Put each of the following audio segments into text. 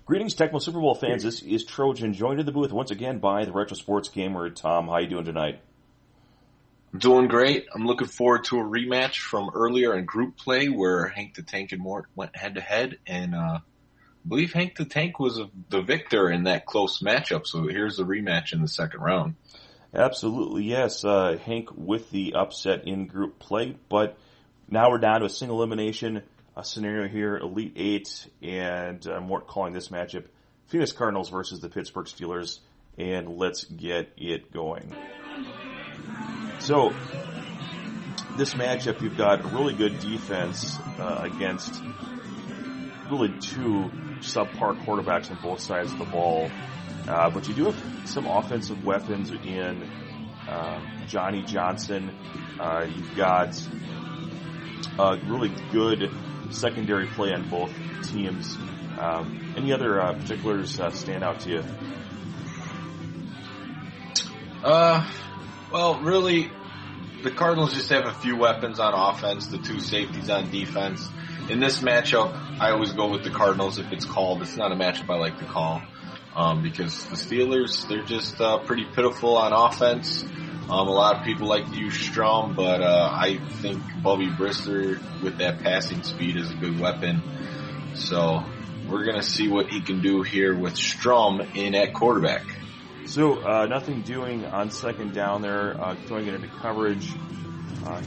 Greetings, Tecmo Super Bowl fans. This is Trojan, joined in the booth once again by the Retro Sports Gamer. Tom, how you doing tonight? I'm doing great. I'm looking forward to a rematch from earlier in group play where Hankthetank and Mort went head-to-head, and I believe Hankthetank was the victor in that close matchup, so here's the rematch in the second round. Absolutely, yes. Hank with the upset in group play, but now we're down to a single elimination scenario here, Elite Eight, and Mort calling this matchup, Phoenix Cardinals versus the Pittsburgh Steelers, and let's get it going. So, this matchup, you've got a really good defense against really two subpar quarterbacks on both sides of the ball, but you do have some offensive weapons in Johnny Johnson. You've got really good secondary play on both teams. Any other particulars stand out to you? Well, really, the Cardinals just have a few weapons on offense, the two safeties on defense. In this matchup, I always go with the Cardinals if it's called. It's not a matchup I like to call because the Steelers, they're just pretty pitiful on offense. A lot of people like to use Strom, but I think Bubby Brister with that passing speed is a good weapon. So we're going to see what he can do here with Strom in at quarterback. So nothing doing on second down there, throwing it into coverage.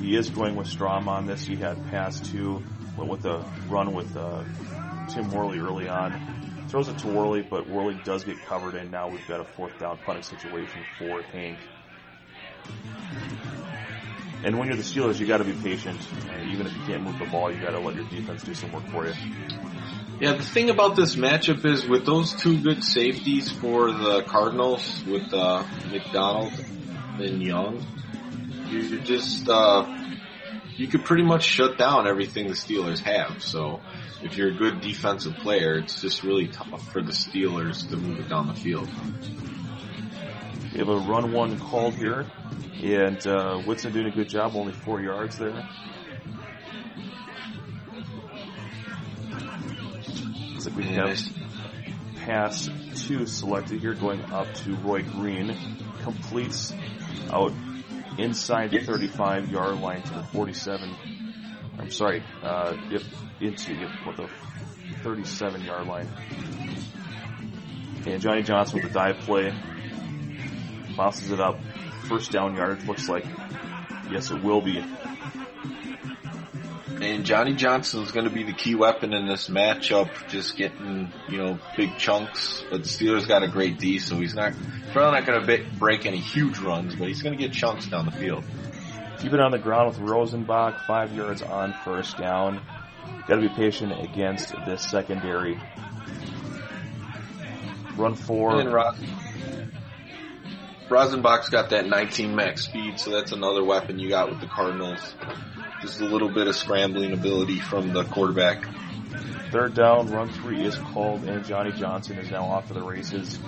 He is going with Strom on this. He had pass two, went with a run with Tim Worley early on. Throws it to Worley, but Worley does get covered, and now we've got a fourth down punting situation for Hank. And when you're the Steelers, you got to be patient. Even if you can't move the ball, you got to let your defense do some work for you. Yeah, the thing about this matchup is with those two good safeties for the Cardinals, with McDonald and Young, you just you could pretty much shut down everything the Steelers have. So if you're a good defensive player, it's just really tough for the Steelers to move it down the field. We have a run one called here, and Whitson doing a good job, only 4 yards there. Looks like we have pass two selected here, going up to Roy Green. Completes out inside the 35-yard line to the 47. I'm sorry, into the 37-yard line. And Johnny Johnson with the dive play. Bounces it up. First down yardage looks like. Yes, it will be. And Johnny Johnson is going to be the key weapon in this matchup, just getting, big chunks. But the Steelers got a great D, so he's probably not going to break any huge runs, but he's going to get chunks down the field. Keep it on the ground with Rosenbach, 5 yards on first down. Got to be patient against this secondary. Run four. And Rosenbach's got that 19 max speed, so that's another weapon you got with the Cardinals. Just a little bit of scrambling ability from the quarterback. Third down, run three is called, and Johnny Johnson is now off to the races.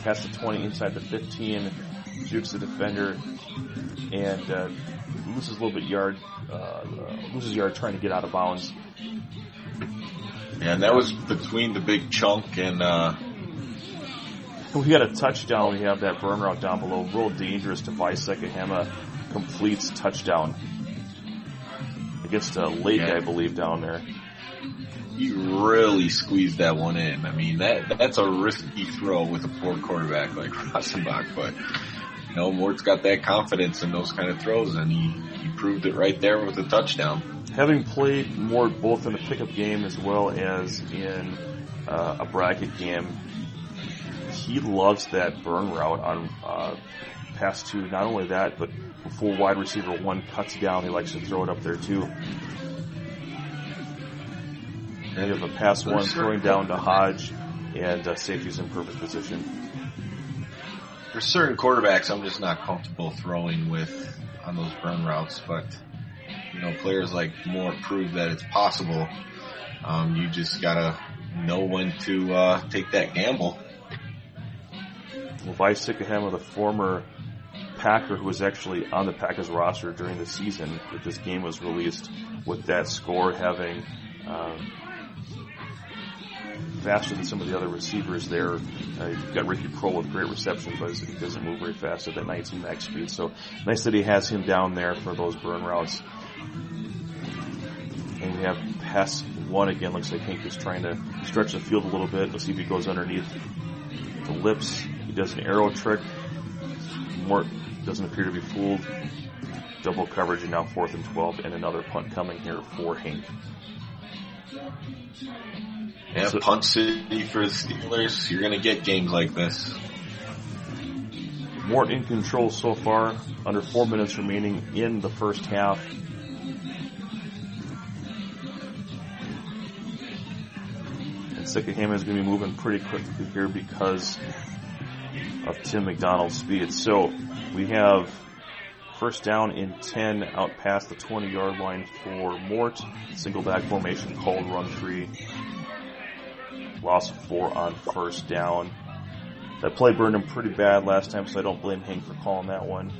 Past the 20, inside the 15, jukes the defender, and loses a little bit loses yard trying to get out of bounds. And that was between the big chunk and we got a touchdown. We have that burn route down below. Real dangerous device. Sekahema completes touchdown against Lake, I believe, down there. He really squeezed that one in. I mean, that's a risky throw with a poor quarterback like Rosenbach, but Mort's got that confidence in those kind of throws, and he proved it right there with a touchdown. Having played Mort both in a pickup game as well as in a bracket game, he loves that burn route on pass two. Not only that, but before wide receiver one cuts down, he likes to throw it up there too. And you have a pass one throwing down to Hodge, and safety's in perfect position. For certain quarterbacks, I'm just not comfortable throwing with on those burn routes, but players like Mort prove that it's possible. You just gotta know when to take that gamble. Levi Sekahema, the former Packer who was actually on the Packers roster during the season that this game was released, with that score having faster than some of the other receivers there. You've got Ricky Kroll with great reception, but he doesn't move very fast at that 19 max speed. So nice that he has him down there for those burn routes. And we have pass 1 again. Looks like Hank is trying to stretch the field a little bit. Let's see if he goes underneath the lips. He does an arrow trick. Mort doesn't appear to be fooled. Double coverage, and now 4th and 12, and another punt coming here for Hank. Yeah, so, punt city for the Steelers. You're going to get games like this. Mort in control so far. Under 4 minutes remaining in the first half. And Sycamore is going to be moving pretty quickly here because of Tim McDonald's speed. So we have first down in 10 out past the 20-yard line for Mort. Single back formation called, run 3. Loss of 4 on first down. That play burned him pretty bad last time, so I don't blame Hank for calling that one.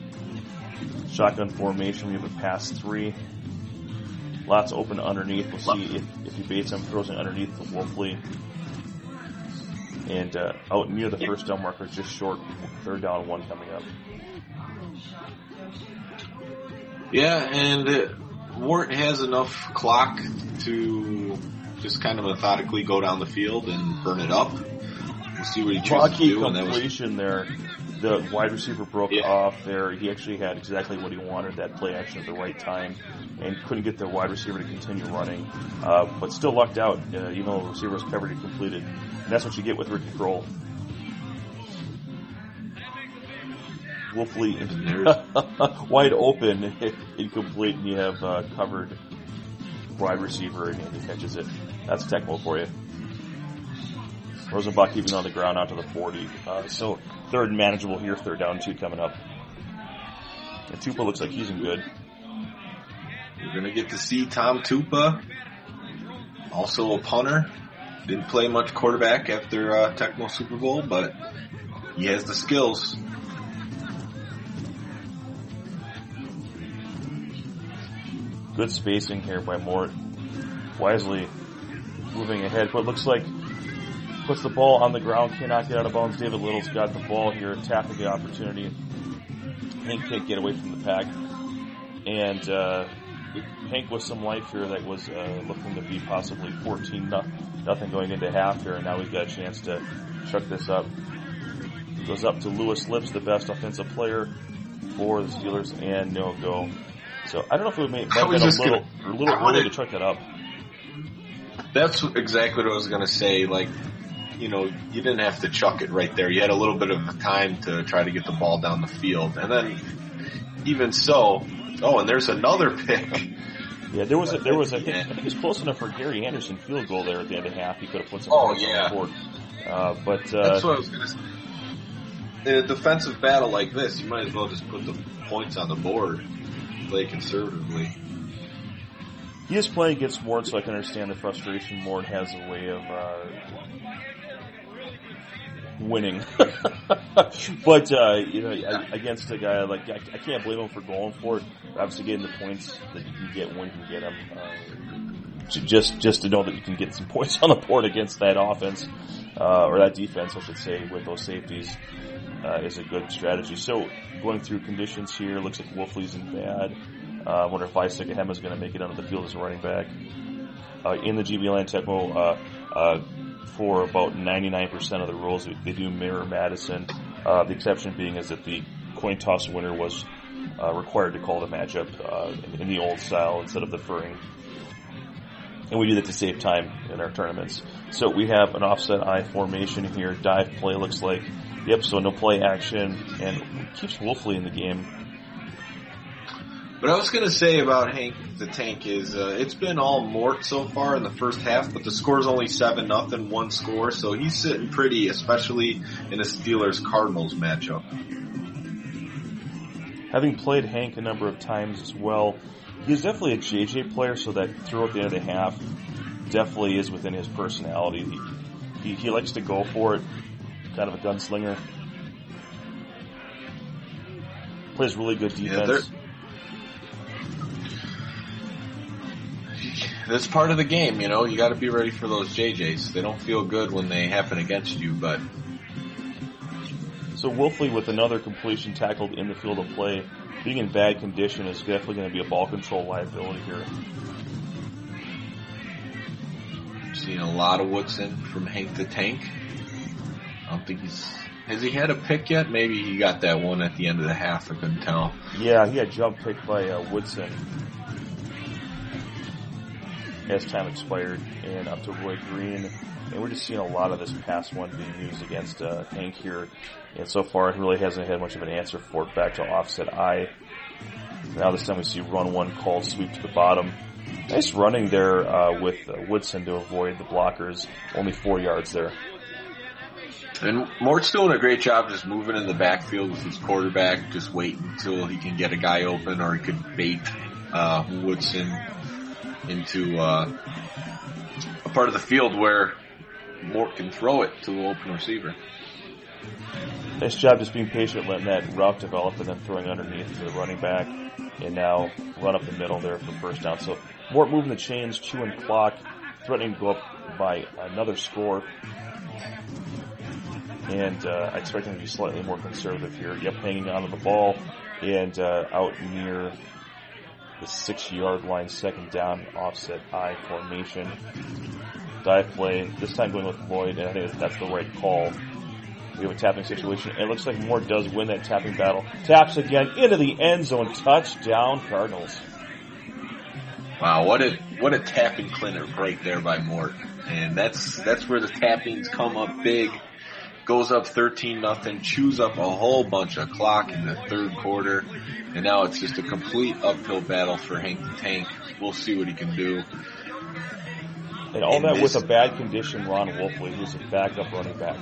Shotgun formation, we have a pass 3. Lots open underneath. We'll see if he baits him, throws it underneath the Wolfley. And out near the first down marker, just short, 3rd down 1 coming up. Yeah, and Mort has enough clock to just kind of methodically go down the field and burn it up. We'll see what he chooses to do. Completion there. The wide receiver broke off there. He actually had exactly what he wanted, that play action at the right time, and couldn't get the wide receiver to continue running. But still lucked out, even though the receiver was covered and completed. And that's what you get with Ricky Kroll. Wolfley wide open, incomplete, and you have covered wide receiver, and he catches it. That's Tecmo for you. Rosenbach keeping on the ground out to the 40. So 3rd and manageable here, 3rd down 2 coming up. And Tupa looks like he's in good. You're going to get to see Tom Tupa, also a punter. Didn't play much quarterback after Tecmo Super Bowl, but he has the skills. Good spacing here by Mort. Wisely moving ahead, but looks like puts the ball on the ground, cannot get out of bounds. David Little's got the ball here, tapping the opportunity. Hank can't get away from the pack. And Hank with some life here that was looking to be possibly 14-0 going into half here, and now we've got a chance to chuck this up. Goes up to Lewis Lips, the best offensive player for the Steelers, and no go. So I don't know if it might have been a little early to chuck that up. That's exactly what I was going to say. Like, you know, you didn't have to chuck it right there. You had a little bit of time to try to get the ball down the field. And then, even so, and there's another pick. Yeah, there was I think it was close enough for Gary Anderson field goal there at the end of half. He could have put some points on the board. But that's what I was going to say. In a defensive battle like this, you might as well just put the points on the board. Play conservatively. He is playing against Mort, so I can understand the frustration. Mort has a way of winning. But, against a guy like, I can't blame him for going for it. Obviously getting the points that you can get when you can get them. Just to know that you can get some points on the board against that offense, or that defense, I should say, with those safeties, is a good strategy. So, going through conditions here, looks like Wolfley's in bad. I wonder if Sycamore is going to make it onto the field as a running back. In the GBLAN Tecmo, for about 99% of the rules, they do mirror Madison. The exception being is that the coin toss winner was required to call the matchup in the old style instead of deferring. And we do that to save time in our tournaments. So we have an offset I formation here. Dive play looks like. Yep, so no play action. And keeps Wolfley in the game. What I was going to say about Hankthetank is it's been all Mort so far in the first half, but the score's only 7-0, one score, so he's sitting pretty, especially in a Steelers-Cardinals matchup. Having played Hank a number of times as well, he's definitely a JJ player, so that throw at the end of the half definitely is within his personality. He likes to go for it, kind of a gunslinger. Plays really good defense. that's part of the game, you know. You got to be ready for those JJs. They don't feel good when they happen against you, but... So Wolfley with another completion tackled in the field of play. Being in bad condition is definitely going to be a ball control liability here. Seeing a lot of Woodson from Hankthetank. I don't think has he had a pick yet? Maybe he got that one at the end of the half, I couldn't tell. Yeah, he had jump picked by Woodson as time expired, and up to Roy Green. And we're just seeing a lot of this pass one being used against Hank here. And so far, it really hasn't had much of an answer for it. Back to offset I. Now this time we see run one called, sweep to the bottom. Nice running there with Woodson to avoid the blockers. Only 4 yards there. And Mort's doing a great job just moving in the backfield with his quarterback, just waiting until he can get a guy open, or he could bait Woodson into a part of the field where Mort can throw it to the open receiver. Nice job just being patient, letting that route develop, and then throwing underneath to the running back, and now run up the middle there for first down. So Mort moving the chains, chewing clock, threatening to go up by another score. And I expect him to be slightly more conservative here. Yep, hanging on to the ball, and out near the 6-yard line, second down, offset I formation. Dive play, this time going with Lloyd, and I think that's the right call. We have a tapping situation, and it looks like Mort does win that tapping battle. Taps again into the end zone, touchdown Cardinals. Wow, what a tapping clinic right there by Mort. And that's where the tappings come up big. Goes up 13-0, chews up a whole bunch of clock in the third quarter, and now it's just a complete uphill battle for Hankthetank. We'll see what he can do. And all that with a bad condition Ron Wolfley, who's a backup running back.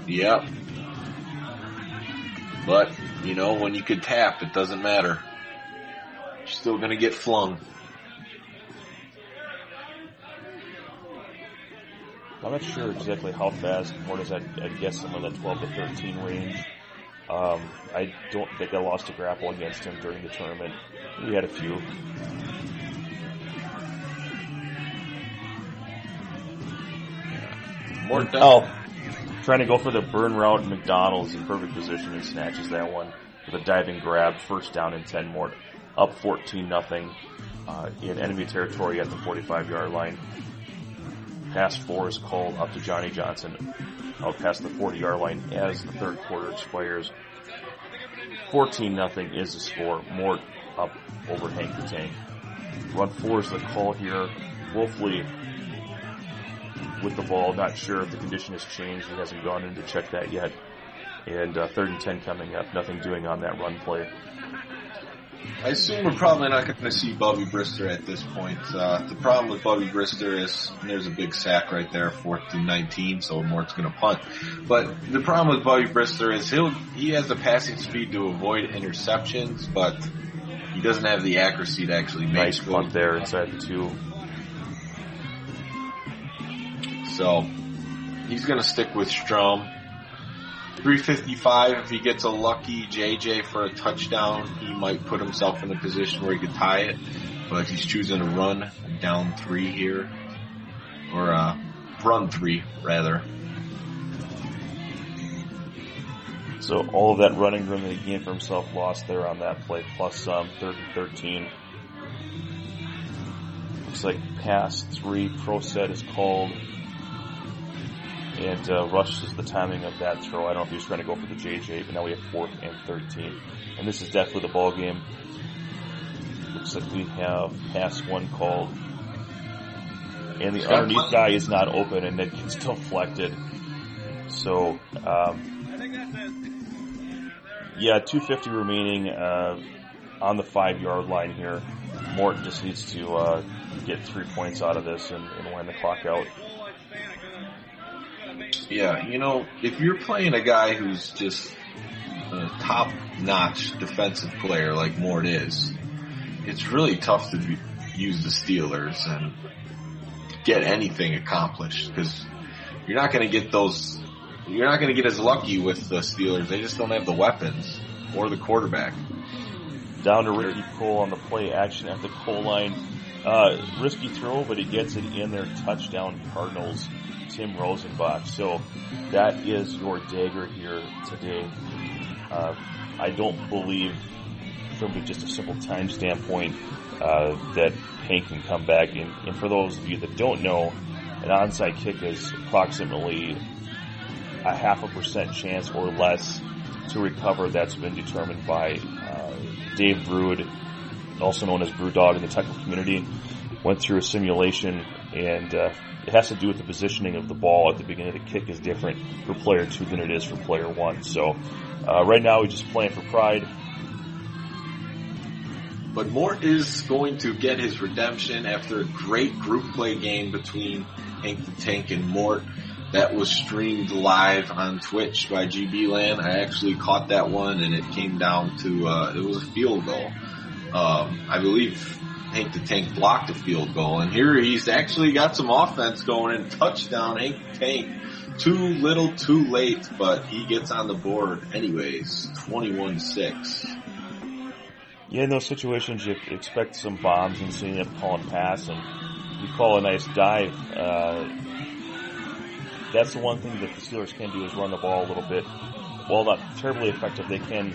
Yep. But, you know, when you can tap, it doesn't matter. You're still going to get flung. I'm not sure exactly how fast Mort is. I'd guess some of the 12 to 13 range. I don't think I lost a grapple against him during the tournament. We had a few. Mort down. Trying to go for the burn route. McDonald's in perfect position and snatches that one with a diving grab. First down and 10. Mort up 14-0 in enemy territory at the 45-yard line. Pass 4 is called up to Johnny Johnson out past the 40-yard line as the third quarter expires. 14-0 is the score. Mort up over Hankthetank. Run 4 is the call here. Wolfley with the ball. Not sure if the condition has changed. He hasn't gone in to check that yet. And 3rd and 10 coming up. Nothing doing on that run play. I assume we're probably not going to see Bubby Brister at this point. The problem with Bubby Brister is there's a big sack right there, 4th and 19, so Mort's going to punt. But the problem with Bubby Brister is he has the passing speed to avoid interceptions, but he doesn't have the accuracy to actually make nice punt there inside the 2. So he's going to stick with Strom. 355, if he gets a lucky JJ for a touchdown, he might put himself in a position where he could tie it. But he's choosing to run down 3 here. Or run 3, rather. So all of that running room that he gained for himself lost there on that play, plus 3rd and 13. Looks like pass 3, pro set is called. And rushes the timing of that throw. I don't know if he was trying to go for the JJ, but now we have 4th and 13. And this is definitely the ball game. Looks like we have pass 1 called. And the underneath guy is not open, and it gets deflected. So, 2:50 remaining on the 5-yard line here. Mort just needs to get 3 points out of this and win the clock out. Yeah, you know, if you're playing a guy who's just a top-notch defensive player like Mort is, it's really tough to use the Steelers and get anything accomplished because you're not going to get those. You're not going to get as lucky with the Steelers. They just don't have the weapons or the quarterback. Down to Ricky Cole on the play action at the goal line. Risky throw, but he gets it in there. Touchdown Cardinals. Tim Rosenbach. So that is your dagger here today. I don't believe, from just a simple time standpoint, that Hank can come back. And for those of you that don't know, an onside kick is approximately a 0.5% chance or less to recover. That's been determined by Dave Brood, also known as Brewdog in the Tecmo community. Went through a simulation, and it has to do with the positioning of the ball at the beginning of the kick is different for player 2 than it is for player 1. So right now we're just playing for pride. But Mort is going to get his redemption after a great group play game between Hankthetank and Mort. That was streamed live on Twitch by GBLAN. I actually caught that one, and it came down to, it was a field goal. I believe Hankthetank blocked a field goal, and here he's actually got some offense going in. Touchdown, Hankthetank. Too little, too late, but he gets on the board anyways. 21-6. Yeah, in those situations, you expect some bombs and seeing them call and pass, and you call a nice dive. That's the one thing that the Steelers can do is run the ball a little bit. While not terribly effective, they can,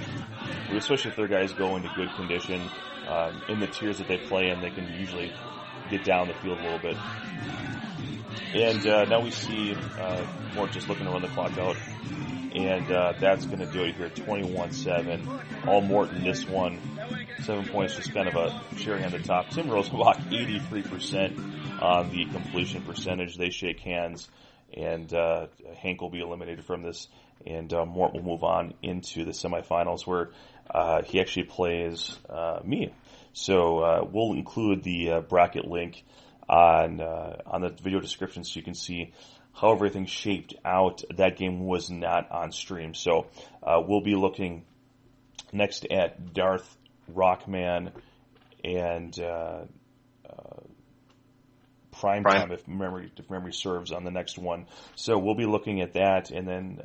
especially if their guys go into good condition, in the tiers that they play in, they can usually get down the field a little bit. And now we see Mort just looking to run the clock out. And that's going to do it here, 21-7. All Mort in this one. 7 points, just kind of a cherry on the top. Tim Rosenbach, 83% on the completion percentage. They shake hands, and Hank will be eliminated from this. And Mort will move on into the semifinals where he actually plays me. So we'll include the bracket link on the video description so you can see how everything shaped out. That game was not on stream. So we'll be looking next at Darth, Rockman, and Primetime, if memory serves, on the next one. So we'll be looking at that, and then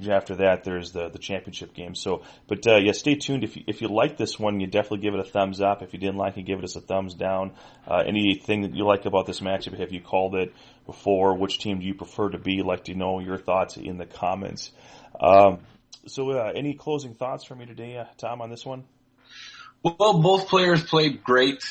after that, there's the championship game. So, but yeah, stay tuned. If you like this one, you definitely give it a thumbs up. If you didn't like it, give it a thumbs down. Anything that you like about this matchup, have you called it before? Which team do you prefer to be? Like to know your thoughts in the comments. So, any closing thoughts from you today, Tom, on this one? Well, both players played great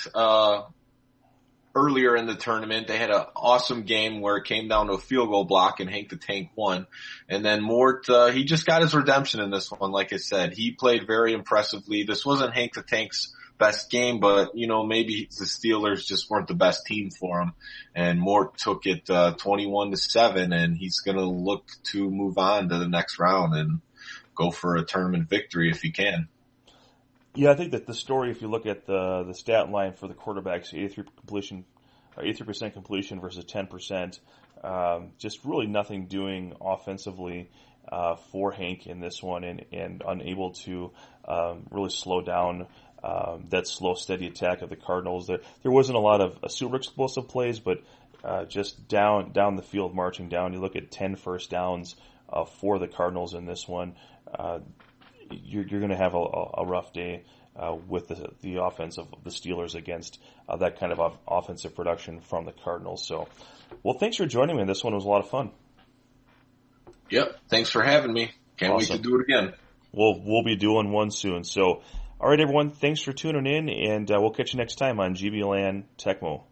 earlier in the tournament. They had an awesome game where it came down to a field goal block and Hankthetank won. And then Mort, he just got his redemption in this one. Like I said, he played very impressively. This wasn't Hankthethank's best game, but maybe the Steelers just weren't the best team for him. And Mort took it 21-7, and he's going to look to move on to the next round and go for a tournament victory if he can. Yeah, I think that the story, if you look at the stat line for the quarterbacks, 83% completion versus 10%, just really nothing doing offensively for Hank in this one, and unable to really slow down that slow, steady attack of the Cardinals. There wasn't a lot of super explosive plays, but just down the field, marching down. You look at 10 first downs for the Cardinals in this one. You're going to have a rough day with the offense of the Steelers against that kind of offensive production from the Cardinals. So, well, thanks for joining me. This one was a lot of fun. Yep, thanks for having me. Can't wait to do it again. We'll be doing one soon. So, all right, everyone, thanks for tuning in, and we'll catch you next time on GBLAN Tecmo.